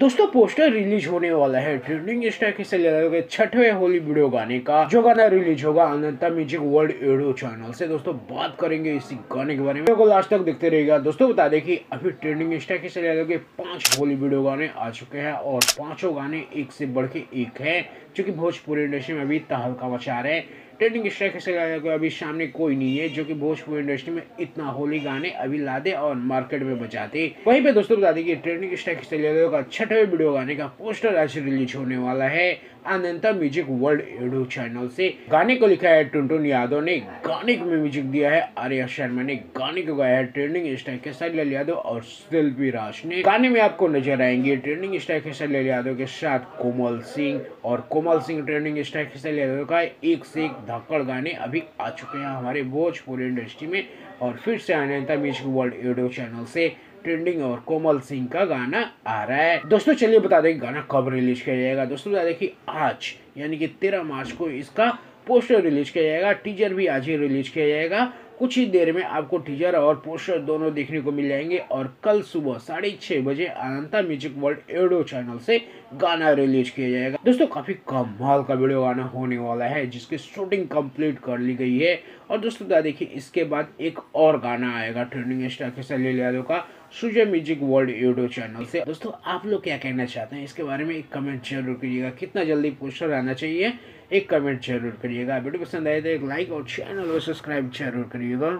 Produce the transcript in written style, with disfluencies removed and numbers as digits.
दोस्तों poster release होने वाला है ट्रेंडिंग स्टार के के 6वें होली वीडियो गाने का। जो गाना रिलीज होगा अनंता म्यूजिक वर्ल्ड यूट्यूब चैनल से। दोस्तों बात करेंगे इसी गाने के बारे में, को लास्ट तक देखते रहेगा। दोस्तों बता दें कि अभी ट्रेंडिंग स्टार के 5 होली वीडियो गाने आ चुके हैं और पांचों गाने एक से बढ़ के एक है, जो कि भोजपुरी इंडस्ट्री में अभी तहलका मचा रहे हैं। ट्रेंडिंग स्टार के अभी सामने कोई नहीं है जो कि भोजपुरी इंडस्ट्री में इतना होली गाने अभी ला दे और मार्केट में बजाते। वहीं पे दोस्तों बता दें कि ट्रेंडिंग स्टार का 6वें वीडियो गाने का पोस्टर आज रिलीज होने वाला है अनंता म्यूजिक वर्ल्ड यूट्यूब चैनल से। गाने को लिखा है टुनटुन यादव ने, गाने को म्यूजिक दिया है आर्या शर्मा ने, गाने को गाया है ट्रेंडिंग स्टार के यादव और शिल्पी राज ने। गाने में आपको नजर आएंगे ट्रेंडिंग स्टार के यादव के साथ कोमल सिंह, और कोमल सिंह ट्रेंडिंग स्टार के यादव का एक से एक धक्कड़ गाने अभी आ चुके हैं हमारे भोजपुरी इंडस्ट्री में। और फिर से अनंता म्यूजिक वर्ल्ड यूट्यूब चैनल से ट्रेंडिंग और कोमल सिंह का गाना आ रहा है। दोस्तों चलिए बता दें गाना कब रिलीज किया जाएगा। दोस्तों बता दें कि आज यानी कि 13 मार्च को इसका पोस्टर रिलीज किया जाएगा। टीजर भी आज ही रिलीज किया जाएगा। कुछ ही देर में आपको टीजर और पोस्टर दोनों देखने को मिल जाएंगे और कल सुबह 6:30 बजे अनंता म्यूजिक वर्ल्ड यूट्यूब चैनल से गाना रिलीज किया जाएगा। दोस्तों काफी कमाल का वीडियो गाना होने वाला है जिसकी शूटिंग कंप्लीट कर ली गई है। और दोस्तों बता देखिए इसके बाद एक और गाना आएगा ट्रेंडिंग स्टार के यादव का Sujay music world YouTube channel से। दोस्तों आप लोग क्या कहना चाहते हैं इसके बारे में एक कमेंट जरूर करिएगा। कितना जल्दी पोस्टर आना चाहिए एक कमेंट जरूर करिएगा। वीडियो पसंद आए तो एक लाइक और चैनल को सब्सक्राइब जरूर करिएगा।